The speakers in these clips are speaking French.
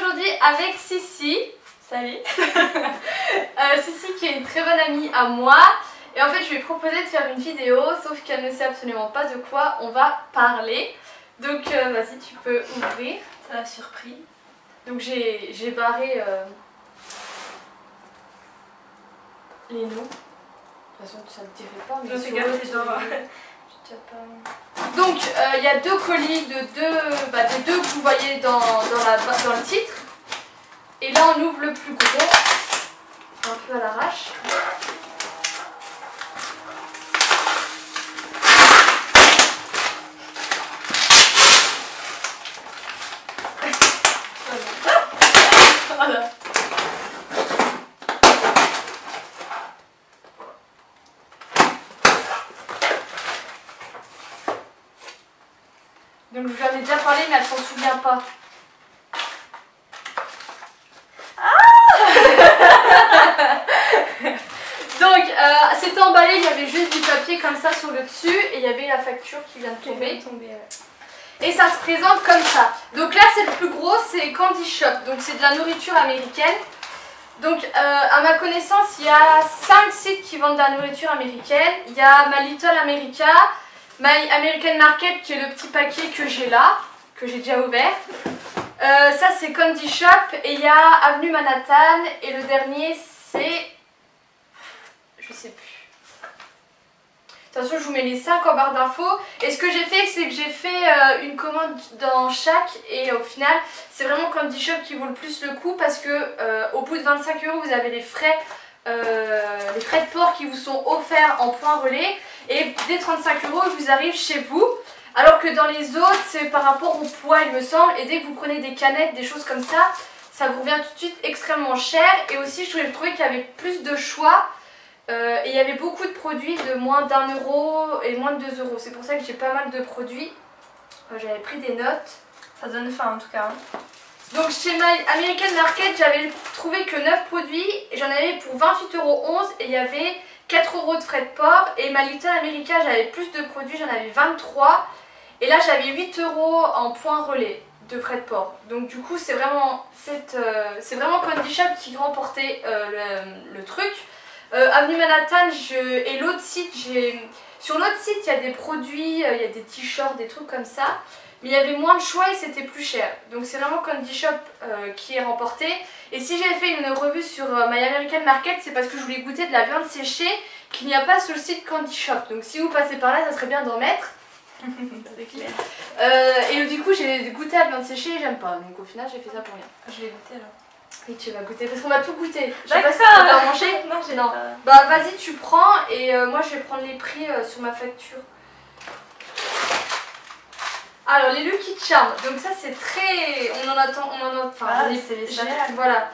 aujourd'hui avec Sissi. Salut. Sissi qui est une très bonne amie à moi. Et en fait je lui ai proposé de faire une vidéo, sauf qu'elle ne sait absolument pas de quoi on va parler. Donc vas-y, tu peux ouvrir. C'est la surprise. Donc j'ai barré les noms. De toute façon ça ne dirait pas, mais c'est gâté. Donc il y a deux colis des deux que vous voyez dans le titre. Et là on ouvre le plus gros, un peu à l'arrache. Voilà. Donc je lui en ai déjà parlé mais elle s'en souvient pas. Donc c'était emballé, il y avait juste du papier comme ça sur le dessus et il y avait la facture qui vient de tomber. Et ça se présente comme ça. Donc là c'est le plus gros, c'est Candy Shop, donc c'est de la nourriture américaine. Donc à ma connaissance il y a 5 sites qui vendent de la nourriture américaine. Il y a My Little America, My American Market qui est le petit paquet que j'ai là, que j'ai déjà ouvert. Ça c'est Candy Shop et il y a Avenue Manhattan et le dernier c'est... je sais plus. De toute façon je vous mets les 5 en barre d'infos. Et ce que j'ai fait c'est que j'ai fait une commande dans chaque et au final c'est vraiment Candy Shop qui vaut le plus le coup parce que au bout de 25 € vous avez les frais de port qui vous sont offerts en point relais et dès 35 € ils vous arrivent chez vous. Alors que dans les autres, c'est par rapport au poids il me semble, et dès que vous prenez des canettes, des choses comme ça, ça vous revient tout de suite extrêmement cher. Et aussi je trouvais qu'il y avait plus de choix et il y avait beaucoup de produits de moins d'1 € et moins de 2 €. C'est pour ça que j'ai pas mal de produits, j'avais pris des notes. Ça donne faim en tout cas. Donc chez My American Market, j'avais trouvé que 9 produits, j'en avais pour 28,11 € et il y avait 4 € de frais de port. Et My Little America, j'avais plus de produits, j'en avais 23. Et là j'avais 8 € en point relais de frais de port. Donc du coup c'est vraiment Candy Shop qui remportait le truc. Avenue Manhattan et l'autre site, sur l'autre site il y a des produits, il y a des t-shirts, des trucs comme ça. Mais il y avait moins de choix et c'était plus cher. Donc c'est vraiment Candy Shop qui est remporté. Et si j'ai fait une revue sur My American Market, c'est parce que je voulais goûter de la viande séchée qu'il n'y a pas sur le site Candy Shop. Donc si vous passez par là, ça serait bien d'en mettre. C'est clair. Et du coup j'ai goûté à la viande séchée et j'aime pas. Donc au final j'ai fait ça pour rien. Je vais goûter là. Et tu vas goûter parce qu'on va tout goûter. Je sais D'accord. pas si tu vas manger. Non, j'ai non. pas. Bah vas-y tu prends et moi je vais prendre les prix sur ma facture. Alors les Lucky Charms, donc ça c'est très... voilà.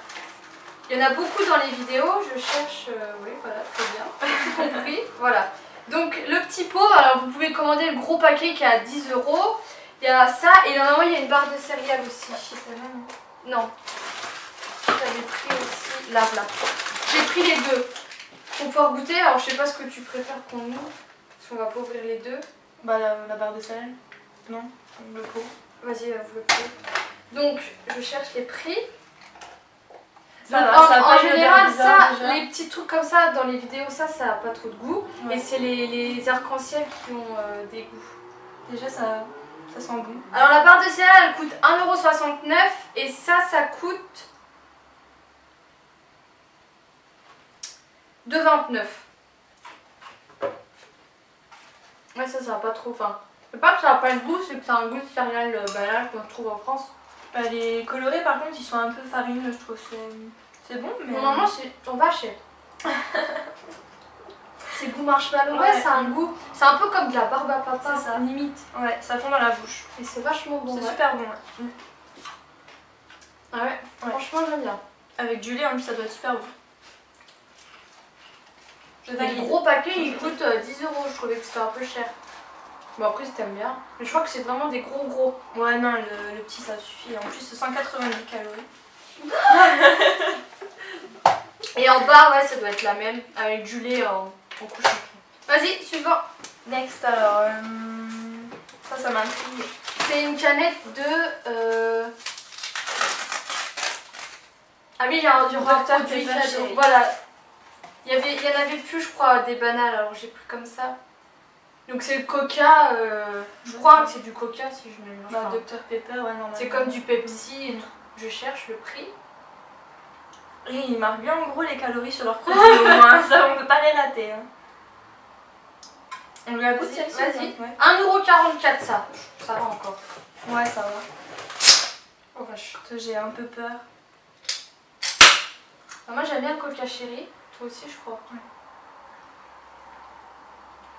Il y en a beaucoup dans les vidéos, je cherche... oui voilà, très bien, tout compris, voilà. Donc le petit pot, alors vous pouvez commander le gros paquet qui est à 10 €. Il y a ça et normalement il y a une barre de céréales aussi. Non. J'avais pris aussi... Là. J'ai pris les deux. Pour pouvoir goûter, alors je sais pas ce que tu préfères qu'on ouvre. Parce qu'on va pas ouvrir les deux. Bah la barre de céréales. Non, le pot. Vas-y, ouvre le pot. Donc je cherche les prix. Ça donc, va, en général, bizarre, ça, les petits trucs comme ça dans les vidéos, ça n'a pas trop de goût. Ouais. Et c'est les arcs-en-ciel qui ont des goûts. Déjà, ça sent bon. Alors la barre de céréales, elle coûte 1,69 € et ça coûte 2,29 €. Ouais, ça va pas trop. Enfin, c'est pas que ça n'a pas le goût, c'est que ça a un goût de céréales banales qu'on trouve en France. Bah, les colorés, par contre, ils sont un peu farineux, je trouve. C'est bon, mais... Normalement, on va chez. C'est goût marshmallow, ouais, ça a un goût. C'est un peu comme de la barbe à papa, ça. Limite. Ouais, ça fond dans la bouche. Et c'est vachement bon. C'est super bon, ouais. Ah ouais, franchement, j'aime bien. Avec du lait, en plus, ça doit être super bon. Le gros paquet, il coûte 10 €. Je trouvais que c'était un peu cher. Bon, après, si t'aimes bien. Mais je crois que c'est vraiment des gros. Ouais, non, le petit, ça suffit. En plus, c'est 190 calories. Et en bas, ouais, ça doit être la même. Avec du lait en couche. Vas-y, suivant. Next, alors... ça m'intrigue. C'est une canette de... Ah oui, il y a un Dr produit Pepper cadeau. Cherry. Voilà. Il y en avait plus, je crois, des bananes, alors j'ai pris comme ça. Donc c'est le coca, je crois que c'est du coca si je me mélange Bah, pas. Dr Pepper, ouais, normalement. C'est comme du Pepsi et tout. Je cherche le prix. Et ils marquent bien en gros les calories sur leurs produits au moins, ça on peut pas les rater. Hein. On lui a goûté celle-ci. Vas-y. Ouais. 1,44€ ça. Ça va encore. Ouais, ça va. Oh vache. J'ai un peu peur. Ah, moi j'aime bien le coca chéri. Toi aussi je crois. Ouais.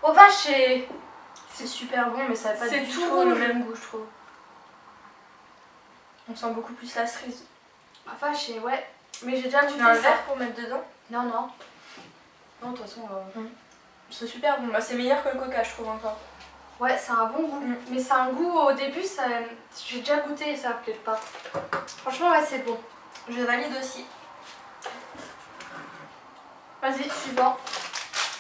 Oh vache, C'est super bon, mais ça n'a pas c'est du tout tout le rouge. même goût, je trouve. On sent beaucoup plus la cerise. Ah vache, ouais. Mais j'ai déjà Tu goûté veux un ça. verre pour mettre dedans? Non, non. Non, de toute façon. C'est super bon. Bah, c'est meilleur que le coca, je trouve encore. Ouais, c'est un bon goût. Mais c'est un goût au début, ça... j'ai déjà goûté et ça me plaît pas. Franchement, ouais, c'est bon. Je valide aussi. Vas-y, suivant.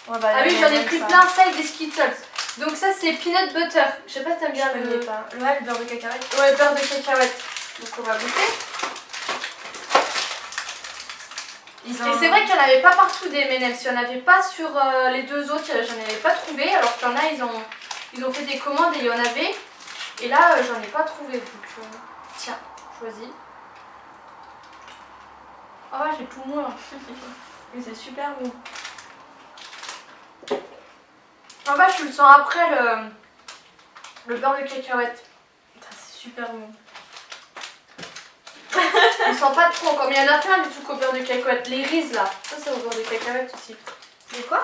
Ouais, bah, Ah oui, j'en ai pris ça. plein ça et des Skittles. Donc ça, c'est peanut butter. Je sais pas si t'aimes bien Je connais pas. Le beurre de cacahuète. Ouais, beurre de cacahuète. Donc on va goûter. Et c'est vrai qu'il n'y en avait pas partout des M&M's. Il n'y en avait pas sur les deux autres. J'en avais pas trouvé. Alors qu'il y en a, ils ont fait des commandes et il y en avait. Et là, j'en ai pas trouvé. Donc, tiens, choisis. Ah ouais, j'ai tout mou. Mais c'est super bon. En bas, je le sens après le beurre de cacahuète. C'est super bon. On sent pas trop encore. Mais il y en a plein du trucs au beurre de cacahuète. Les Reese là. Ça, c'est au beurre de cacahuète aussi. C'est quoi?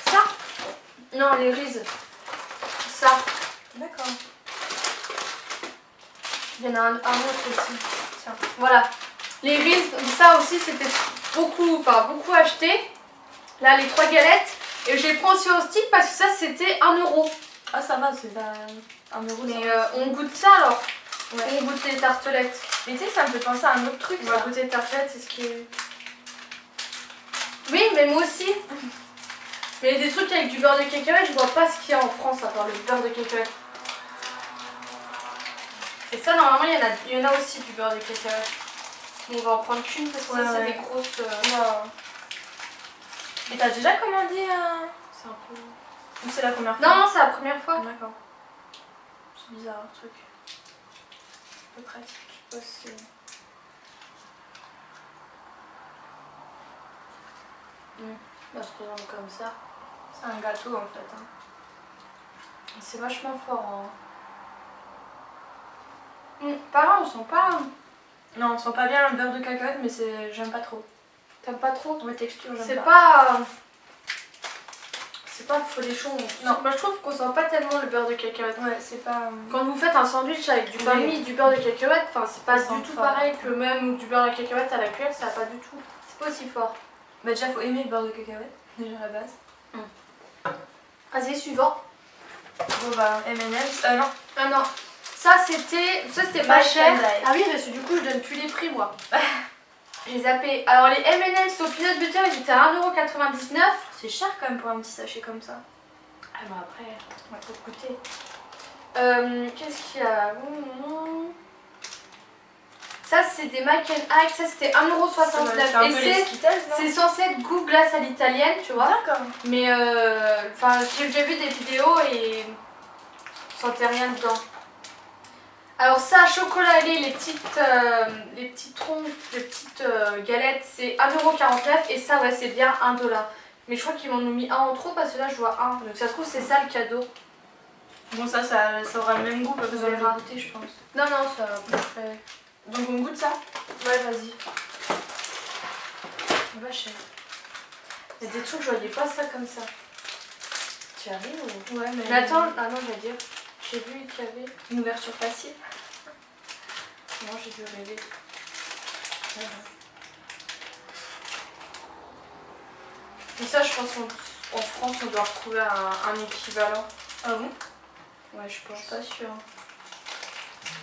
Ça? Non, les Reese. Ça. D'accord. Il y en a un autre aussi. Tiens. Voilà. Les Reese, ça aussi, c'était beaucoup acheté. Là, les 3 galettes. Et je les prends aussi au stick parce que ça, c'était 1€. Ah, ça va, c'est pas 1€. Mais on goûte ça alors. Ouais. On goûte les tartelettes. Mais tu sais, ça me fait penser à un autre truc. On va goûter les tartelettes, c'est ce qui est... Oui, mais moi aussi. Mais il y a des trucs avec du beurre de cacahuète, je vois pas ce qu'il y a en France à part le beurre de cacahuète. Et ça, normalement, il y en a aussi du beurre de cacahuète. On va en prendre qu'une parce que ça, c'est des grosses... Et t'as déjà commandé C'est un peu... Ou c'est la première fois? Non, c'est la première fois. D'accord. C'est bizarre le truc. À peu près. Je sais pas si... Ça se présente comme ça. C'est un gâteau en fait. Hein. C'est vachement fort. Pareil, on sent pas... Non, on sent pas bien le beurre de cacahuète, mais j'aime pas trop. T'aimes pas trop? La texture, j'aime C'est pas. pas... C'est pas folichon. Non. Moi je trouve qu'on sent pas tellement le beurre de cacahuète. Ouais, c'est pas... Quand vous faites un sandwich avec du pain mis, du beurre de cacahuète, enfin c'est pas Ça du sent tout fort. pareil que même du beurre de cacahuète à la cuillère, ça va pas du tout. C'est pas aussi fort. Bah déjà, faut aimer le beurre de cacahuète, déjà à la base. Vas-y, suivant. Bon bah, M&M's, non. Ah non. Ça c'était pas Buy cher. and buy. Ah oui, parce que du coup je donne plus les prix moi. J'ai zappé. Alors les M&M's au peanut butter ils étaient à 1,99€. C'est cher quand même pour un petit sachet comme ça. Ah bah après, on va tout goûter. Qu'est-ce qu'il y a? Ça c'est des Mac and Ike, ça c'était 1,69€. C'est un Et peu les Skittles, non? c'est censé être goût glace à l'italienne, tu vois. D'accord. Mais enfin j'ai déjà vu des vidéos et je sentais rien dedans. Alors ça, chocolat lait, les petits troncs, les petites galettes, c'est 1,49€ et ça ouais c'est bien 1$. Mais je crois qu'ils m'en ont mis un en trop parce que là je vois un. Donc ça se trouve c'est ça le cadeau. Bon ça aura le même goût parce que vous allez verra. goûter je pense. Non non ça va. Donc on goûte ça? Ouais vas-y. Vache. Il y a des trucs je voyais pas ça comme ça. Tu arrives ou... Ouais Mais attends, ah non j'allais dire. J'ai vu qu'il y avait une ouverture facile. Non, j'ai dû rêver. Et ça, je pense qu'en France, on doit retrouver un équivalent. Ah bon? Ouais, je pense. Je suis pas sûre.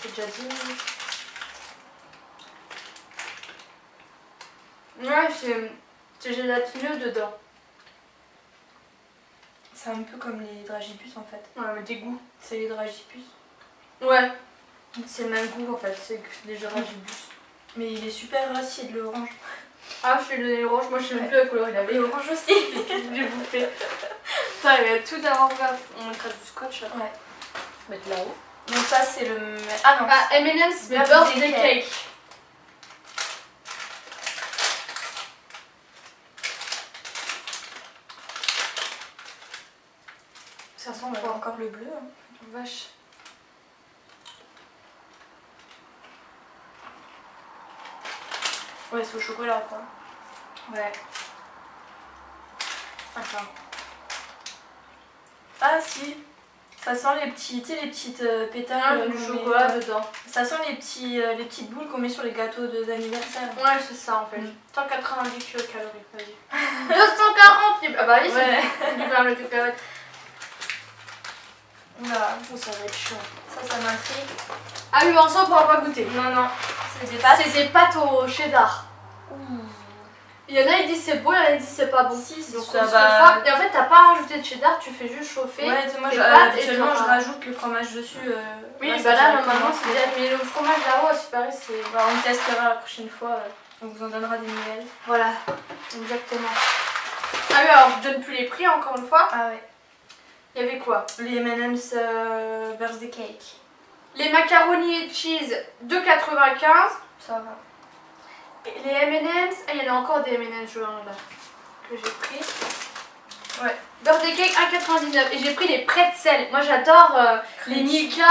C'est déjà dit. Ouais, c'est gélatineux dedans. C'est un peu comme les dragibus en fait. Ouais, mais des goûts. C'est les dragibus. Ouais. C'est le même goût en fait, c'est que des dragibus. Mais il est super acide l'orange. Ah, je lui ai donné l'orange, moi je sais même plus la couleur il avait. Et orange aussi. J'ai bouffé. Putain, il y a tout d'avoir ouvert. On mettra du scotch là. Ouais. Mettre là-haut. Donc ça c'est le... Ah non. Ah, M&M's Birthday Birthday Cake. Ça sent quoi? Encore le bleu. Hein. Vache. Ouais, c'est au chocolat quoi. Ouais. Attends. Ah si. Ça sent les petits, tu sais les petites pétales Du qu'on chocolat met, dedans. Ça sent les petites boules qu'on met sur les gâteaux d'anniversaire. Ouais, c'est ça en fait. 190 kilocalories, vas-y. 240. Ah bah allez, Ouais. c'est du beurre de cacahuète. Oula, Oh, ça va être chiant. ça m'intrigue. Ah oui, en soi, on pourra pas goûter. Non, non, c'est des pâtes. C'est des pâtes au cheddar. Ouh. Il y en a ils disent c'est bon, il y en a ils disent c'est pas bon. Si, c'est Donc ça on se va. fera. Et en fait, t'as pas rajouté de cheddar, tu fais juste chauffer. Ouais, tu sais, moi tes pâtes et habituellement tu je auras- rajoute le fromage dessus. Oui, ouais, bah ça là, directement. normalement, c'est bien. Mais le fromage là-haut, c'est pareil, c'est. Bah, on testera la prochaine fois, on vous en donnera des nouvelles. Voilà, exactement. Ah oui, alors je donne plus les prix encore une fois. Ah ouais. Il y avait quoi? Les M&M's birthday cake. Les macaronis et cheese 2,95. Ça va. Et les M&M's, ah, il y en a encore des M&M's là que j'ai pris. Ouais. Birthday cake 1,99. Et j'ai pris les pretzels. Moi j'adore les Milka,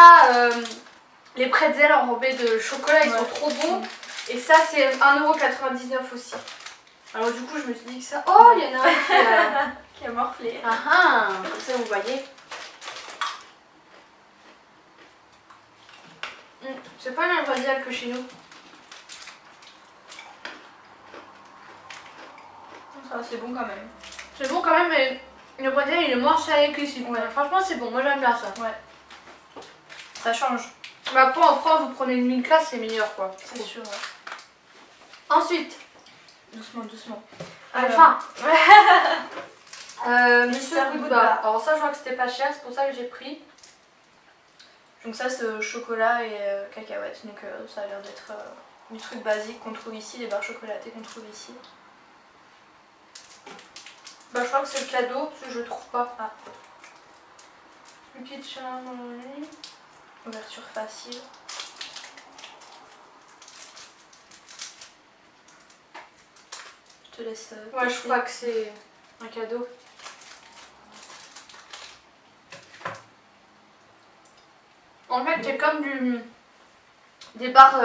les pretzels enrobés de chocolat, ils sont trop bons. Et ça c'est 1,99€ aussi. Alors du coup je me suis dit que ça... Oh, il y en a un Qui a morflé. Ah ah, comme ça vous voyez. C'est pas le même radial que chez nous. Ça c'est bon quand même. C'est bon quand même, mais le radial il est moins salé qu'ici. Ouais. Franchement c'est bon, moi j'aime bien ça. Ouais. Ça change. Mais après en France vous prenez une Milka, c'est meilleur quoi. C'est sûr. Ouais. Ensuite, Doucement, doucement. enfin, Mr. Monsieur Goodbar. Goodbar. Alors ça je vois que c'était pas cher, c'est pour ça que j'ai pris. Donc ça c'est chocolat et cacahuètes. Donc ça a l'air d'être du truc basique qu'on trouve ici, les barres chocolatées qu'on trouve ici. Bah je crois que c'est le cadeau, parce que je le trouve pas. Ah. Une petite charmante. Ouverture facile. Je te laisse. Ouais, je tester. crois que c'est un cadeau. En fait, c'est comme des barres,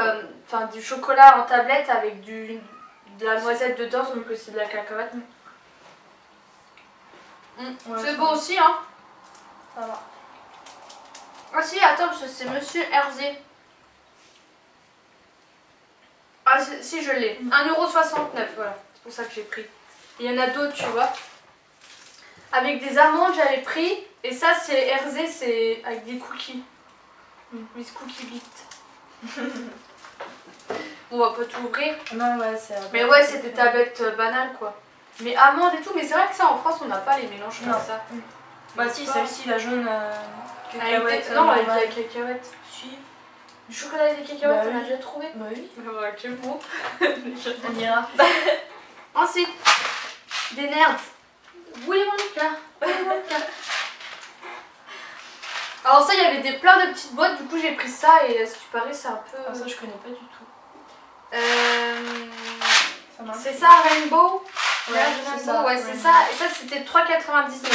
enfin du chocolat en tablette avec de la noisette dedans, sauf que c'est de la cacahuète. Ouais, C'est beau aussi, hein. Ça va. Ah si, attends, parce que c'est Monsieur Herzé. Ah si, je l'ai. 1,69€, voilà. C'est pour ça que j'ai pris. Il y en a d'autres, tu vois. Avec des amandes, j'avais pris. Et ça, c'est Herzé, c'est avec des cookies. With cookie bits. On va pas tout ouvrir. Non, ouais, c'est. Mais ouais, c'est des tablettes banales, quoi. Mais amandes et tout, mais c'est vrai que ça, en France, on n'a pas les mélanges comme Non. ça. Bah si, celle-ci, la jaune cacahuète. Non, avec normale. la cacahuète. Si. Du chocolat et des cacahuètes, Bah on a oui. déjà trouvé. Bah oui. Ouais, quel mot. On ira. Ensuite, des nerds. Willy Wonka. Willy Wonka. Alors ça, il y avait plein de petites boîtes, du coup j'ai pris ça et ce qui paraît c'est un peu... Ah, ça, je connais pas du tout. Ça marche. c'est ça, Rainbow. Ouais, Là, c'est Rainbow, ça, ouais, ouais. c'est ça. Et ça c'était 3,99.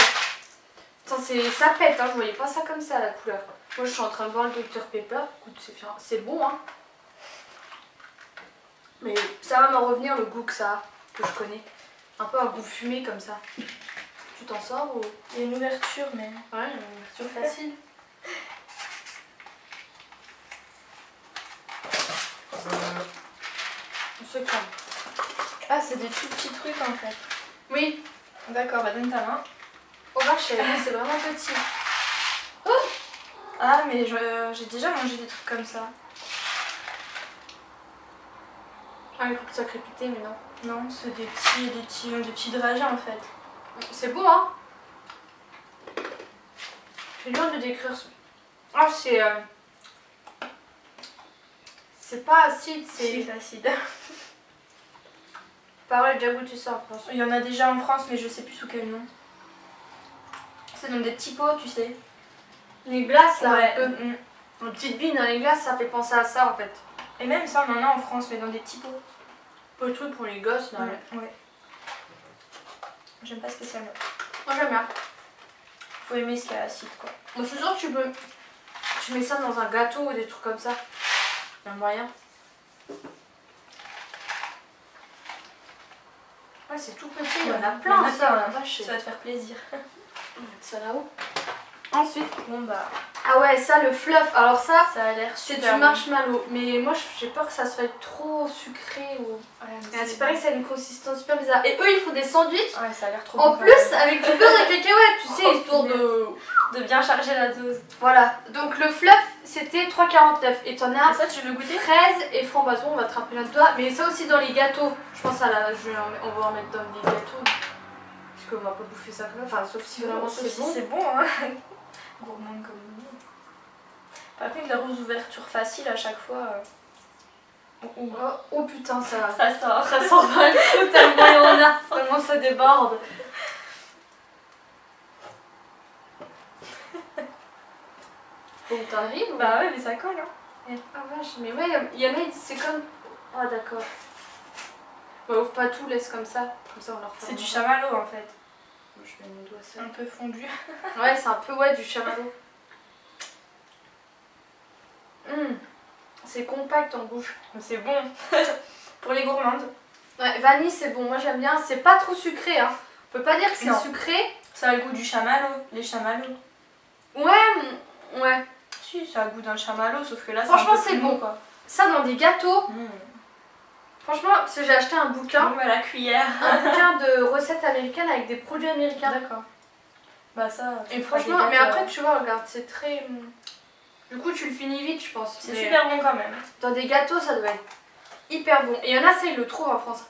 Attends, ça pète, hein, je voyais pas ça comme ça la couleur. Moi je suis en train de boire le Dr Pepper, écoute, c'est bon, hein. Mais ça va m'en revenir le goût que ça a, que je connais. Un peu un goût fumé comme ça. Tu t'en sors ou... Il y a une ouverture, mais. Ouais, une ouverture facile. On se calme. Ah, c'est des tout petits trucs en fait. Oui, D'accord, bah donne ta main. au marché, c'est vraiment petit. Ah, mais j'ai déjà mangé des trucs comme ça. Ah, il faut que ça crépiter, mais non. Non, c'est des petits dragées en fait. C'est beau, hein. C'est dur de décrire. Ah, c'est C'est pas acide, C'est c'est... acide. Pareil, j'ai déjà goûté ça en France. Il y en a déjà en France, mais je sais plus sous quel nom. C'est dans des petits pots, tu sais. Les glaces là, Ouais. un peu. Une petite bille dans les glaces, ça fait penser à ça en fait. Et même ça, on en a en France, mais dans des petits pots. Pas le truc pour les gosses là. Ouais. J'aime pas spécialement. Moi j'aime bien. Faut aimer ce qui est acide, quoi. Moi je suis sûre que tu peux. Tu mets ça dans un gâteau ou des trucs comme ça. Il y a moyen. Ouais, c'est tout petit, il y en a plein Il y en a ça, plein. la vache. Ça va te faire plaisir. On va mettre ça là-haut. Ensuite. Bon bah, Ah ouais, ça le fluff. Alors ça, ça a l'air c'est super du bon. marshmallow. Mais moi j'ai peur que ça soit trop sucré ou. Ouais, mais C'est pareil, ça a une consistance super bizarre. Et eux ils font des sandwichs. Ouais, ça a l'air trop En bon. plus avec du beurre de cacahuètes, tu sais, histoire de bien charger la dose. Voilà. Donc le fluff c'était 3,49. Et t'en as Et ça, tu veux goûter? fraise et framboison, on va te rappeler notre doigt. Mais ça aussi dans les gâteaux. Je pense à la. On va en mettre dans les gâteaux. Parce qu'on va pas bouffer ça comme ça. Enfin, sauf si vraiment c'est bon. C'est bon, hein. Gourmand comme nous. Par contre, les roses ouvertures faciles à chaque fois. Oh putain, ça sort. ça s'envole tellement il y en a, tellement ça déborde. Bon, t'arrives ou... Bah ouais, mais ça colle, hein. Ah vache, mais ouais, il y en a, c'est comme... Ah d'accord. Ouais, ouvre pas tout, laisse comme ça on leur fait. C'est du chamallow en fait. Je mets mon doigt ça. Un peu fondu. Ouais, c'est un peu ouais, du chamallow. C'est compact en bouche. C'est bon. Pour les gourmandes. Ouais, vanille c'est bon, moi j'aime bien. C'est pas trop sucré, hein. On peut pas dire que c'est Non. sucré. Ça a le goût du chamallow, les chamallows. Ouais. Si, ça a le goût d'un chamallow, sauf que là Franchement, c'est c'est bon. quoi. Ça dans des gâteaux. Franchement, parce que j'ai acheté un bouquin. Bon, bah, la cuillère. Un bouquin de recettes américaines avec des produits américains. D'accord. Bah ça. Et franchement, mais après tu vois, regarde, c'est très... Du coup tu le finis vite je pense. C'est Mais super bon quand même. dans des gâteaux ça doit être hyper bon. Et il y en a, ça ils le trouvent en France.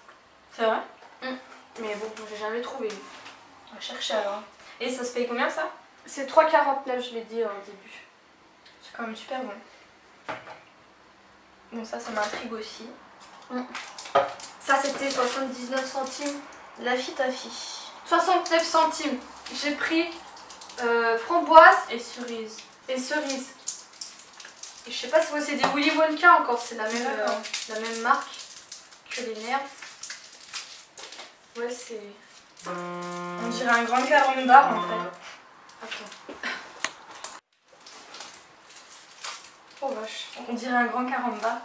C'est vrai? Mais bon, j'ai jamais trouvé. On va chercher alors. Et ça se paye combien ça? C'est 3,49 je l'ai dit au début. C'est quand même super bon. Bon ça m'intrigue aussi. Ça c'était 79 centimes. Laffy Taffy. 69 centimes. J'ai pris framboise Et cerise. et cerise. Et je sais pas si c'est des Willy Wonka encore, c'est la même marque que les nerfs. Ouais, c'est... On dirait un grand carambar en fait. Attends. Oh vache. On dirait un grand carambar.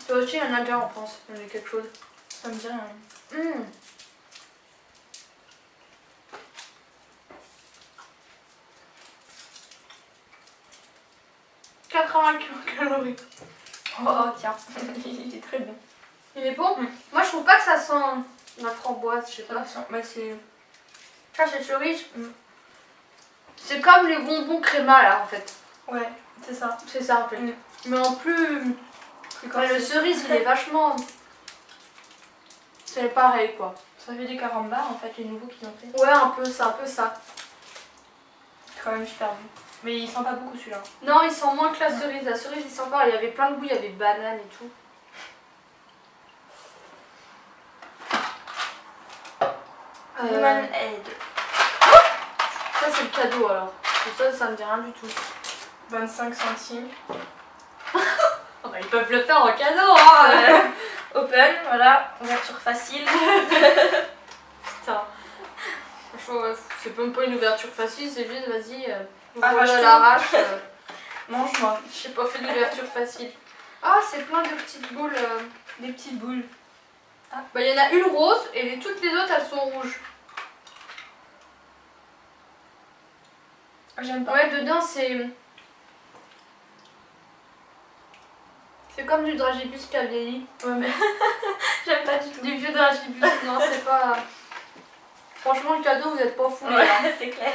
Ça aussi, il y en a déjà en France. Il y en a quelque chose. Ça me dit rien. 80 calories. Oh tiens, il est très bon. Il est bon. Moi, je trouve pas que ça sent la framboise, je sais pas. Bah c'est... Ça, c'est cerise. C'est comme les bonbons créma là en fait. Ouais, c'est ça. C'est ça en fait. Mais en plus... le cerise, il est vachement... C'est pareil quoi. Ça fait des carambars en fait, les nouveaux qu'ils ont fait. Ouais, un peu, c'est un peu ça. C'est quand même super bon. Mais il sent pas beaucoup celui-là. Non, il sent moins que la cerise. La cerise, il sent fort. Il y avait plein de goûts, il y avait banane et tout. Lemonade. Ça, c'est le cadeau alors. Et ça me dit rien du tout. 25 centimes. Oh, bah, ils peuvent le faire en cadeau, hein. Open, voilà, ouverture facile. Putain. Franchement, ouais, c'est même pas une ouverture facile, c'est juste, vas-y, Arrache-toi. à l'arrache. Mange-moi. J'ai pas fait d'ouverture facile. Ah, c'est plein de petites boules. Des petites boules. Bah, il y en a une rose et toutes les autres, elles sont rouges. J'aime pas. Ouais, dedans, c'est... C'est comme du dragibus qui a vieilli. Ouais, mais j'aime pas du tout. Du vieux dragibus, non, c'est pas... Franchement, le cadeau, vous êtes pas fous. Ouais, c'est clair.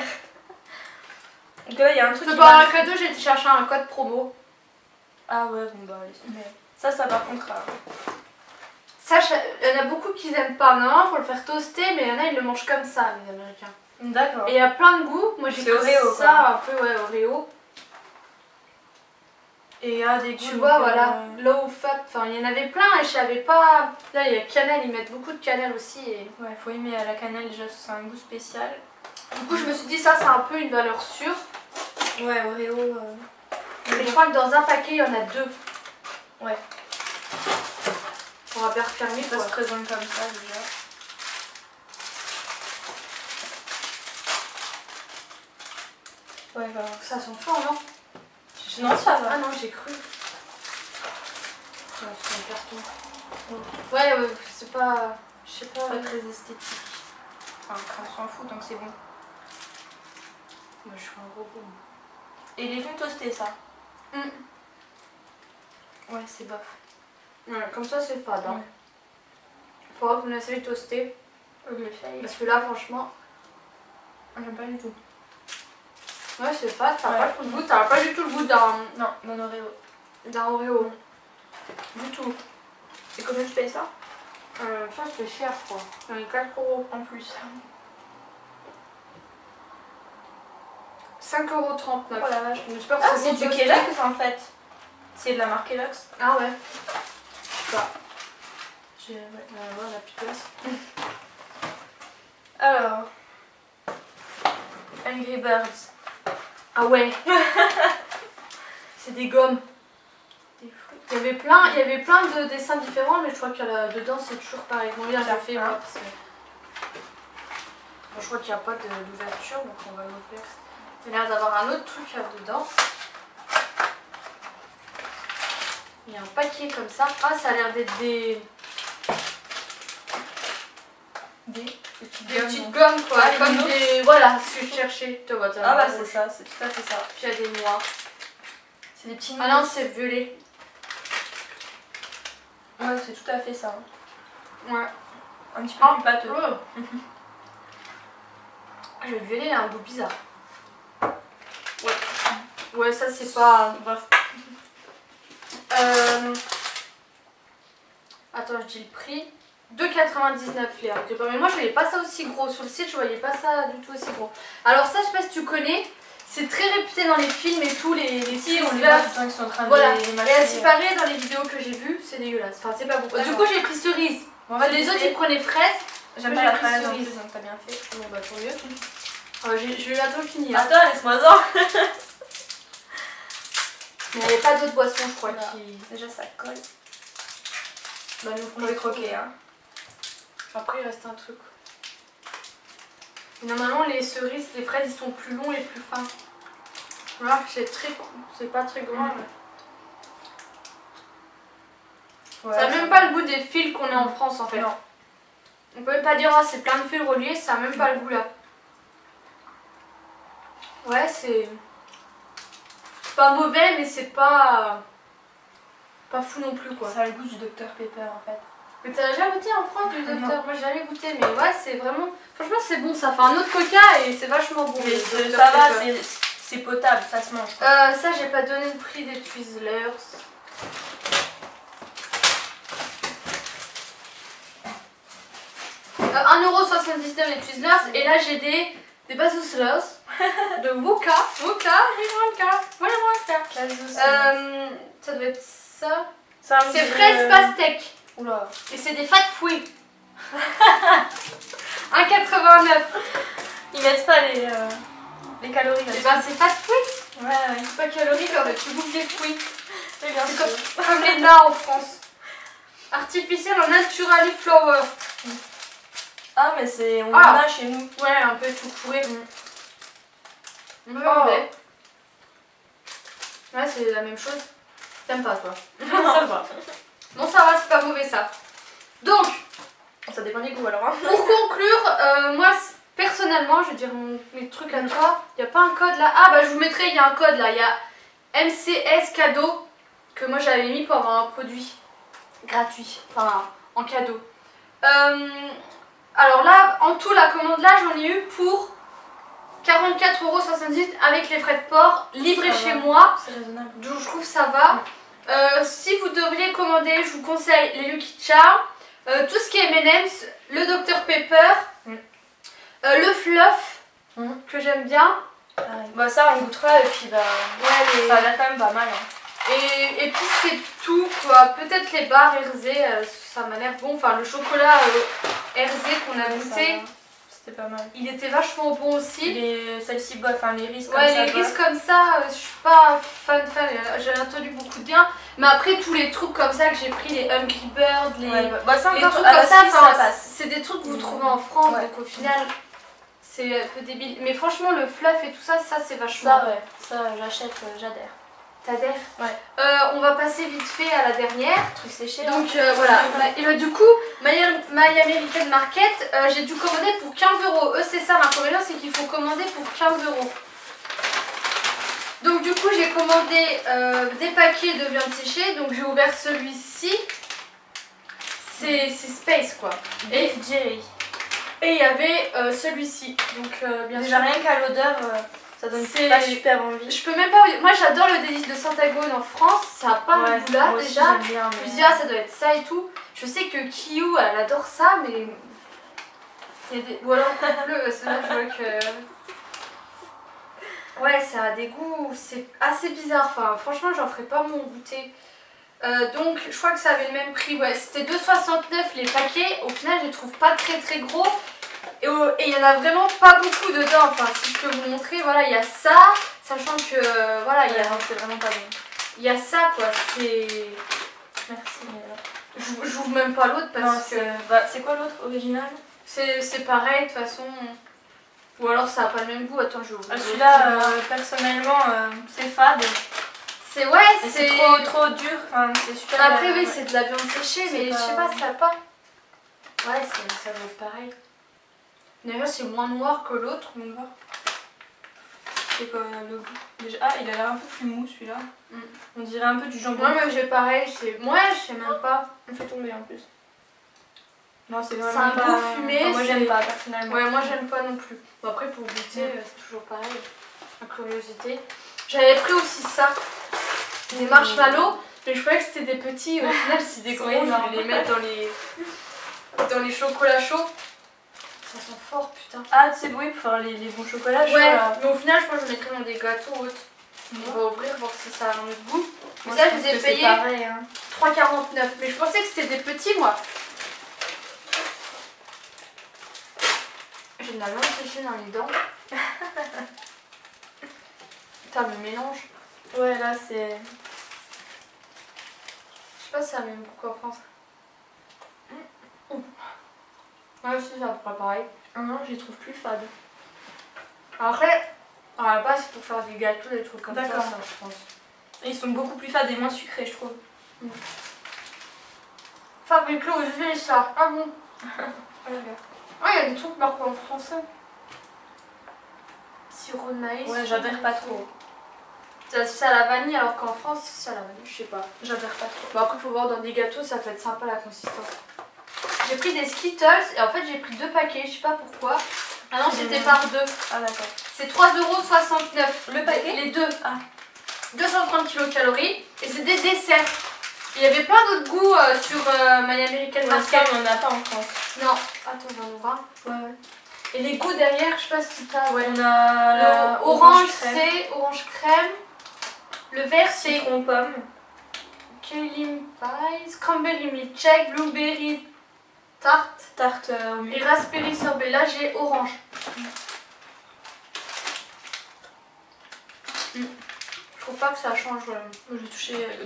Donc là, il y a un truc C'est qui pas un marche. cadeau, j'ai été chercher un code promo. Ah ouais, bon bah laisse tomber. Ça par contre... Ça, il y en a beaucoup qui aiment pas. Non, faut le faire toaster, mais il y en a, ils le mangent comme ça, les Américains. D'accord. Et il y a plein de goûts. Moi, j'ai C'est pris Oreo, ça, un peu, ouais, Oreo. Et il y a des goûts. Tu vois, voilà, low fat, enfin il y en avait plein et je savais pas. Là il y a cannelle, ils mettent beaucoup de cannelle aussi. Et... Ouais, faut aimer la cannelle déjà, c'est un goût spécial. Du coup, je me suis dit, ça c'est un peu une valeur sûre. Ouais, Oreo. Mais je crois que dans un paquet il y en a 2. Ouais. On va bien refermer Ça quoi. se présente comme ça déjà. Ouais, bah. Ça sent fort, non? Non, ça va. Ah non, j'ai cru. Ouais, c'est un carton. Ouais, c'est pas. Je sais pas. Pas très esthétique. Enfin, on s'en fout donc c'est bon. Moi, je suis un robot. Et les fûts toastés, ça. Mm. Ouais, c'est bof. Ouais, comme ça, c'est fade. Hein. Ouais. Faudra que vous me laissez les toaster. Parce que là, franchement. J'aime pas du tout. Ouais, c'est fade, ça n'a Ouais. pas trop le goût. Ça n'a pas du tout le goût d'un Non, Oreo. Oreo. Du tout. Et combien tu payes ça? Ça, c'est cher, je crois. J'en ai 4 € En plus. 5,39 €. Oh la vache. J'espère que Ah, c'est c'est bon du toasté. Kellogg's en fait. C'est de la marque Kellogg's. Ah ouais. Je sais pas. Ouais, la pitoise. Alors. Angry Birds. Ah ouais. C'est des gommes. Des fruits. Il y avait plein de dessins différents, mais je crois que dedans c'est toujours pareil. Bon, là j'ai fait moi parce que... Bon, je crois qu'il n'y a pas d'ouverture, donc on va l'ouvrir. Il y a l'air d'avoir un autre truc là-dedans. Il y a un paquet comme ça. Ah, ça a l'air d'être des petites gommes quoi. Ah, comme des... Voilà ce que je cherchais. Tu vois, Ah bah c'est ça, c'est tout à fait ça. Puis il y a des noirs. C'est des petits Ah non, c'est violet. Ouais, c'est tout à fait ça. Ouais. Un petit peu plus pâteux. Oh. Le violet, il a un goût bizarre. Ouais. Ouais, ça c'est pas... Bref. Attends, je dis le prix. 2,99 les Harry Potter. Mais moi je voyais pas ça aussi gros. Sur le site, je voyais pas ça du tout aussi gros. Alors ça, je sais pas si tu connais. C'est très réputé dans les films et tout, les Si, on les Twizzlers. voit qui sont en train de Voilà. les Et mâcher. à s'y paraît, dans les vidéos que j'ai vues, c'est dégueulasse. Enfin, c'est pas beaucoup. Du coup, j'ai pris cerise. On va Les autres, ils prenaient fraise. J'aime Moi, pas j'ai la pris fraise en cerise. plus, donc t'as bien fait. Bon, bah, pour mieux. Je vais bientôt finir. Attends, laisse-moi-en. Mais il n'y avait pas d'autres boissons, je crois, Voilà. qui... Déjà, ça colle. Bah, nous, On va croquer, hein. Après, il reste un truc. Et normalement, les cerises, les fraises, ils sont plus longs et plus fins. Voilà, c'est pas très grand. Mais... Ouais, ça n'a même pas le goût des fils qu'on a en France, en fait. Non. On peut même pas dire, ah, c'est plein de fils reliés, ça n'a même pas le goût là. Ouais, c'est pas mauvais, mais c'est pas fou non plus, quoi. Ça a le goût du Dr Pepper en fait. Mais t'as déjà goûté en France du Non. Docteur? Moi j'ai jamais goûté, mais ouais, c'est vraiment... Franchement, c'est bon, ça fait un autre coca et c'est vachement bon. Mais le Dr ça va, Pepper. c'est potable, ça se mange. Ça, j'ai pas donné le prix des Twizzlers. Euh, 1,79 € les Twizzlers. Et là, j'ai des Bazooslers de Wooka. Voilà, ça doit être ça. C'est fraise pastèque. Oula. Et c'est des fat fruits. 1,89 €. Ils mettent pas les calories là. Et ben, c'est fat fruits. Ouais, ouais. C'est pas calorique, en fait, tu bouffes des fruits. C'est bien C'est sûr. comme les nains en France. Artificiel en naturally flower. Ah, mais c'est. On Ah. en a chez nous. Ouais, un peu tout fourré. Oh. Ouais, c'est la même chose. T'aimes pas, toi? Non, ça va. Bon, ça va, c'est pas mauvais ça. Donc, Ça dépend des goûts alors. Hein. pour conclure, moi personnellement, je vais dire mes trucs à toi. Il n'y a pas un code là? Ah, bah je vous mettrai, il y a un code là. Il y a MCS cadeau que moi j'avais mis pour avoir un produit gratuit, enfin en cadeau. Alors là, en tout, la commande là, j'en ai eu pour 44,78 € avec les frais de port livrés Ça chez va. moi. C'est raisonnable. Donc je trouve que ça va. Si vous devriez commander, je vous conseille les Lucky Charms, tout ce qui est M&M's, le Dr Pepper, le Fluff que j'aime bien. Bah ça on goûtera et puis bah Ouais, ça a l'air quand même pas mal. Hein. Et puis c'est tout quoi. Peut-être les barres RZ, ça m'a l'air bon. Enfin le chocolat RZ qu'on a goûté, c'était pas mal. Il était vachement bon aussi. Celle-ci, enfin les Reese comme ouais, ça. Les Reese comme ça, je suis pas fan. J'ai entendu beaucoup de bien. Mais après tous les trucs comme ça que j'ai pris, les Hungry Bird, les trucs comme ça, c'est des trucs que vous trouvez en France. Donc au final, c'est un peu débile. Mais franchement le fluff et tout ça, c'est vachement bon. Ça j'achète, j'adhère. T'adhères? Ouais. On va passer vite fait à la dernière. Truc séché. Donc voilà. Et du coup, My American Market, j'ai dû commander pour 15 €. Eux, c'est ça, l'inconvénient, c'est qu'il faut commander pour 15 €. Donc du coup, j'ai commandé des paquets de viande séchée. Donc j'ai ouvert celui-ci. C'est Space quoi. Beef Jerry. Et il y avait celui-ci. Donc bien déjà sûr. rien qu'à l'odeur. Ça donne pas super envie. Je peux même pas. Moi j'adore le délice de Sant'Agone en France. Ça a pas un goût là déjà. Bien, Je me dis ah ça doit être ça et tout. Je sais que Kiyu elle adore ça mais. Il y a des. Ou alors bleu, c'est là je vois que. Ouais ça a des goûts. C'est assez bizarre. Enfin franchement j'en ferai pas mon goûter. Donc je crois que ça avait le même prix. Ouais c'était 2,69 les paquets. Au final je les trouve pas très gros. Et il y en a vraiment pas beaucoup dedans, enfin si je peux vous montrer, voilà il y a ça, sachant que voilà c'est vraiment pas bon. Il y a ça quoi, c'est... Merci mais j'ouvre même pas l'autre parce que... c'est quoi l'autre original? C'est pareil de toute façon, ou alors ça a pas le même goût, attends je vais ouvrir. Celui-là personnellement c'est fade. C'est trop dur, enfin, c'est super... Après oui c'est de la viande séchée mais je sais pas, ça a pas... Ouais ça doit être pareil. D'ailleurs c'est moins noir que l'autre, on va voir. C'est quoi le goût déjà... Ah il a l'air un peu plus mou celui-là. On dirait un peu du jambon. Ouais mais j'ai pareil, moi je sais même pas. On fait tomber en plus. Non c'est vraiment un goût fumé. Enfin, moi j'aime pas personnellement. Ouais moi j'aime pas non plus. Bon après pour goûter c'est toujours pareil. La curiosité. J'avais pris aussi ça. Des marshmallows. Mais je croyais que c'était des petits. Au final c'est des gros. Je vais les mettre dans les chocolats chauds. Ça sent fort putain. Ah tu sais oui pour faire les bons chocolats chauds. Ouais mais au final je pense que je mettrais dans des gâteaux ou autre. On va ouvrir voir si ça a un autre goût. Moi, ça je les ai payés hein. 3,49. Mais je pensais que c'était des petits moi. J'ai de la viande séchée dans les dents. Putain le mélange. Ouais là c'est... Je sais pas si ça a le même goût qu'en France. Ouais si ça pas pareil. Non je les trouve plus fades. Après, à la base c'est pour faire des gâteaux, des trucs comme ça, je pense. Et ils sont beaucoup plus fades et moins sucrés je trouve. Fabriqué aux USA. Ah bon. Ah il y a des trucs marqués en français. Sirop de maïs. Ouais j'adhère pas trop. C'est à la vanille alors qu'en France c'est à la vanille, je sais pas. J'adhère pas trop. Bon après faut voir dans des gâteaux, ça peut être sympa la consistance. J'ai pris des Skittles et en fait j'ai pris 2 paquets, je sais pas pourquoi. Ah non c'était par 2. Ah d'accord. C'est 3,69 € le paquet. Les deux. Ah. 230 kcal et c'est des desserts. Il y avait plein d'autres goûts sur My American Market. Ça on en a pas en France. Non, attends on va en voir. Ouais. Et les goûts derrière, je sais pas si t'as. Ouais. On a orange c'est orange crème. Le vert c'est citron pomme. Key pie, cranberry milkshake, blueberry tarte et raspberry sorbet. Là j'ai orange. Je trouve pas que ça change. Je vais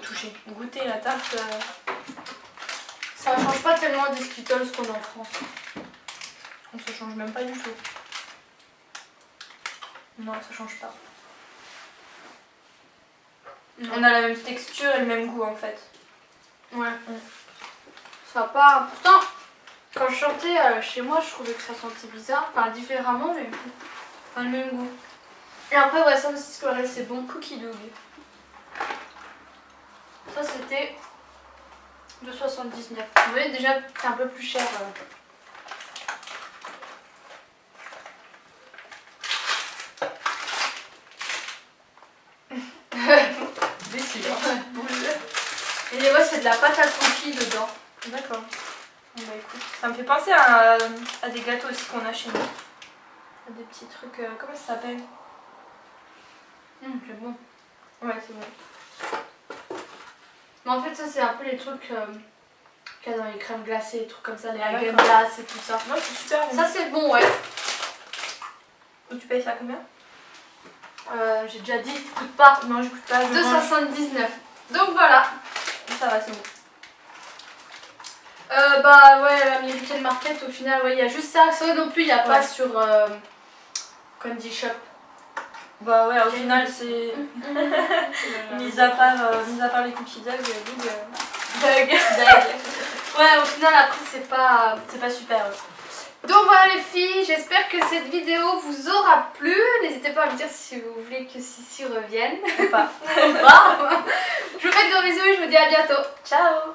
goûter la tarte. Ça change pas tellement des Skittles qu'on a en France. On se change même pas du tout. Non ça change pas. On a la même texture et le même goût en fait. Ouais. Ça pas. Pourtant, quand je chantais chez moi, je trouvais que ça sentait bizarre. Enfin, différemment, mais pas le même goût. Et après, ouais, ça aussi, ce que c'est bon. Cookie Dog. Ça, c'était 2,79 €. Vous voyez, déjà, c'est un peu plus cher. Et ouais, c'est de la pâte à cookies dedans. D'accord. Bon, bah, écoute. Ça me fait penser à des gâteaux aussi qu'on a chez nous. À des petits trucs. Comment ça s'appelle? C'est bon. Ouais, c'est bon. Mais en fait, ça, c'est un peu les trucs qu'il y a dans les crèmes glacées, les trucs comme ça, les Ah, Häagen d'accord. Dazs et tout ça. Non, c'est super bon. Ça, c'est bon, ouais. Donc tu payes ça combien? J'ai déjà dit, t'écoutes pas. Non, j'écoute pas. 2,79. Donc voilà. Ça va, c'est bon. Bah ouais, l'American Market, au final, ouais, il y a juste ça. Ça non plus, il n'y a pas sur Candy Shop. Bah ouais, au final, c'est. mis à part les cookies Doug, Bug. Ouais, au final, après, c'est pas super. Donc voilà les filles, j'espère que cette vidéo vous aura plu. N'hésitez pas à me dire si vous voulez que Sissi revienne. Ou pas. Je vous fais de gros bisous et je vous dis à bientôt. Ciao.